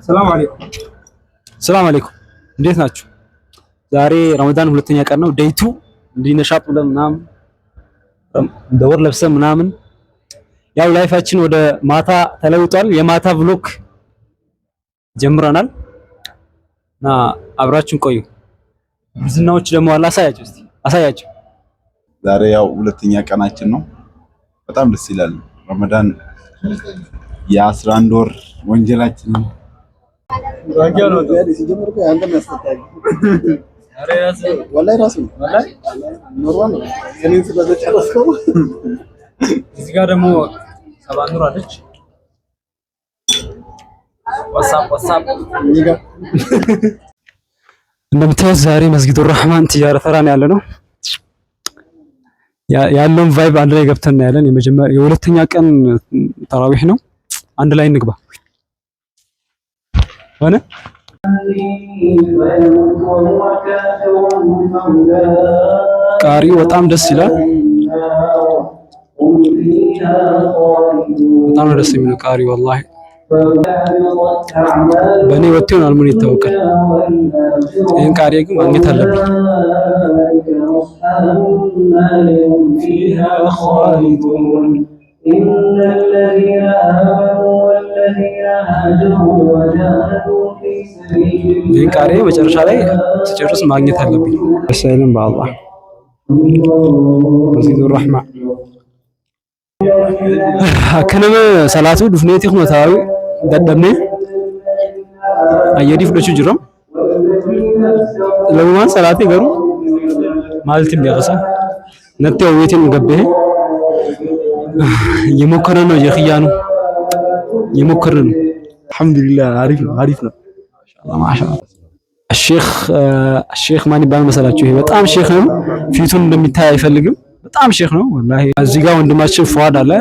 ሰላም አለይኩም። ሰላም አለይኩም። እንዴት ናችሁ? ዛሬ ረመዳን ሁለተኛ ቀን ነው። ዴይቱ እንዲነሻጥ ብለን ምናምን ደወር ለብሰን ምናምን ያው ላይፋችን ወደ ማታ ተለውጧል። የማታ ብሎክ ጀምረናል እና አብራችን ቆዩ። ዝናዎች ደግሞ አላሳያቸው እስቲ አሳያቸው። ዛሬ ያው ሁለተኛ ቀናችን ነው። በጣም ደስ ይላል። ረመዳን የ11 ወር ወንጀላችን ነው። እዚህ ጋር ደግሞ ሰባኑር አለች። ዋትስአፕ እንደምታዩት ዛሬ መስጊዱ ረህማን ትጃራ ተራ ነው ያለነው። ያለውን ቫይብ አንድ ላይ ገብተን ያለን የሁለተኛ ቀን ተራዊህ ነው። አንድ ላይ እንግባ ሆነ። ቃሪው በጣም ደስ ይላል። በጣም ደስ የሚለው ቃሪው ወላሂ በእኔ ወጥቶ ይሆናል ምን ይታወቃል። ይሄን ቃሪ ግን ማግኘት አለብኝ። ይሄን ቃሪ መጨረሻ ላይ ሲጨርስ ማግኘት አለብኝ። ሰላም በአላህ መስጊዱ ረህማን ከነመ ሰላቱ ዱፍኔት ይኹ መታዊ ደደምኔ አየዲ ፍሎቹ ጅሮም ለማን ሰላቴ ገሩ ማለት ቢያቀሳ ነጥተው ወይቴን ገበህ የሞከረ ነው የኺያኑ የሞከረ ነው። አልহামዱሊላህ አሪፍ ነው ማሻአላህ። ሼክ ማን ይባል መሰላችሁ? ይሄ በጣም ሼክ ነው። ፊቱን እንደሚታይ አይፈልግም። በጣም ሼክ ነው ወላሂ። እዚህ ጋር ወንድማችን ፉአድ አለ።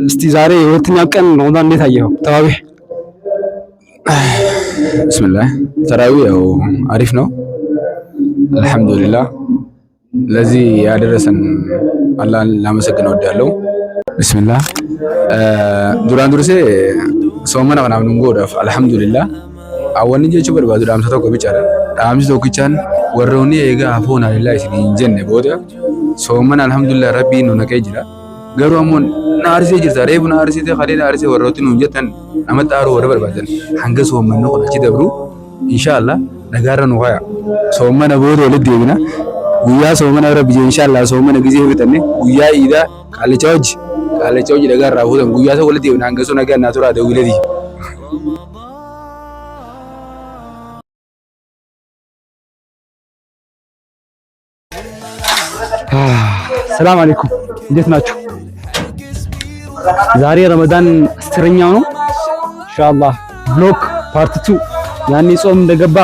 እስቲ ዛሬ የሁለተኛው ቀን ረመዳን እንዴት አየኸው? ተራዊህ ቢስሚላህ ተራዊህ ያው አሪፍ ነው አልহামዱሊላህ። ለዚህ ያደረሰን አላህን ላመሰግነው እወዳለሁ። ቢስሚላህ ዱራን ዱርሴ ሶመና ምናምን ጎዳፍ አልহামዱሊላህ አወን ጀቹ በርባዱ ዳምሳ ተቆ ቢጫራ ዳምሳ ተቆቻን ወረውኒ ኤጋ አፎና ሊላህ ሲንጀነ ቦዳ ሶመን አልহামዱሊላህ ረቢ ነው ነቀ ይጅራ ገሩ አሞን ናርሴ ጅርታ ሬቡ ናርሴ ተኸሌ ናርሴ ወረውቲ ነው ጀተን አመጣሩ ወረ በርባደን አንገ ሶመን ነው ቆንቺ ደብሩ ኢንሻአላህ ነጋራ ነው ሆያ ሶመን ቦዶ ለዲብና ጉያ ሶመን ረቢ ኢንሻአላህ ሶመን ጊዜ ይፈተነ ጉያ ኢዳ ቃለቻውጅ ነጋራ ሆተን ጉያ ሰው ለዲብና አንገ ሶ ነገ እናቱራ ደውለዲ ሰላም አለይኩም እንዴት ናችሁ? ዛሬ ረመዳን 10ኛው ነው ኢንሻአላህ። ብሎክ ፓርት 2 ያኔ ጾም እንደገባ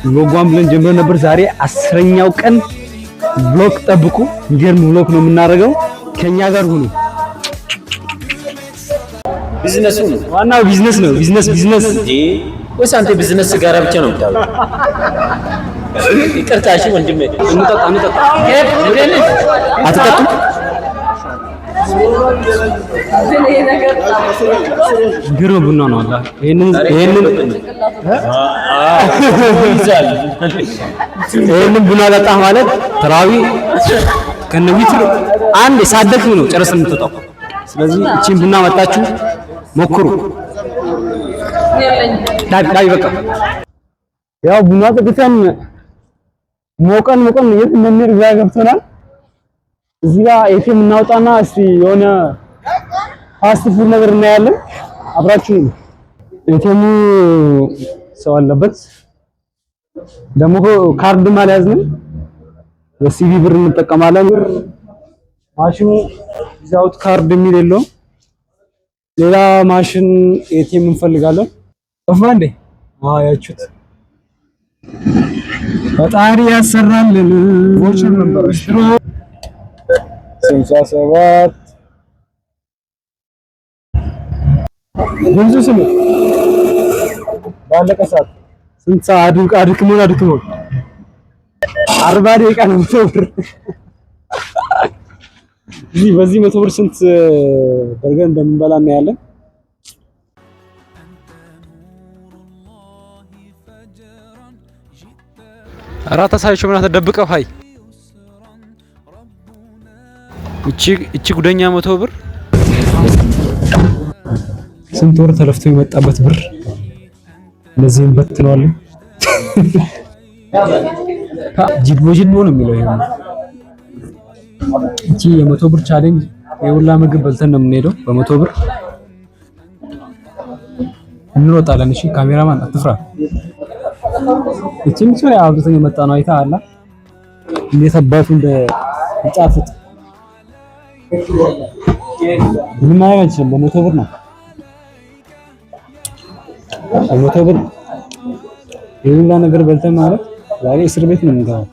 ብሎጓን ብለን ጀምረን ነበር። ዛሬ 10ኛው ቀን ብሎክ ጠብቁ። የሚገርም ብሎክ ነው የምናደርገው። ከኛ ጋር ሁኑ። ቢዝነሱ ነው ዋናው ቢዝነስ ነው። ቢዝነስ ወይስ አንተ ቢዝነስ ጋር ብቻ ነው የምታወራው? ይቅርታ እሺ ወንድሜ እንጠጣ አትጠጡ። ግሩ ቡና ነው አላ ይሄንን ቡና ጠጣ ማለት ተራዊ ከነዊት አንድ ሳደክ ነው ጨርሰን የምትጠጣው። ስለዚህ እቺን ቡና መጣችሁ ሞክሩ። ዳይ በቃ ያው ቡና ጠጥተን ሞቀን የት እንደሚሄድ ግራ ገብቶናል። እዚህ ጋር ኤቲኤም እናውጣና እስቲ የሆነ ፋስት ፉድ ነገር እናያለን። አብራችሁ ነው። ኤቲኤሙ ሰው አለበት ደግሞ ካርድ ማልያዝንም በሲቪ ብር እንጠቀማለን። ማሽኑ ዊዛውት ካርድ የሚል የለውም። ሌላ ማሽን ኤቲኤም እንፈልጋለን። ጠፋ እንዴ? ያችሁት ፈጣሪ ያሰራልን። ቮቸር ነበር 67 ብዙ ስም ባለቀ ሰዓት ስንት ሰዓት አድክሞን 40 ደቂቃ ነው 100 ብር። በዚህ 100 ብር ስንት በርገር እንደምንበላ እናያለን። አራት አሳይቸው ምናምን ተደብቀው ሃይ እቺ ጉደኛ 100 ብር ስንት ወር ተለፍቶ የመጣበት ብር ለዚህም በትነዋል። ጅግቦጅን ነው የሚለው ይሄ እቺ የ100 ብር ቻሌንጅ የሁላ ምግብ በልተን ነው የምንሄደው። በ100 ብር እንሮጣለን። እሺ ካሜራማን አትፍራ። እቺ ምን ነው አብዝተን የመጣ ነው አይታ አላ እንዴት አባቱ እንደ ይጣፍጥ ምን ማለት ነው? በ100 ብር ነው። በ100 ብር የሁላ ነገር በልተን ማለት ዛሬ እስር ቤት ነው የምንገባው።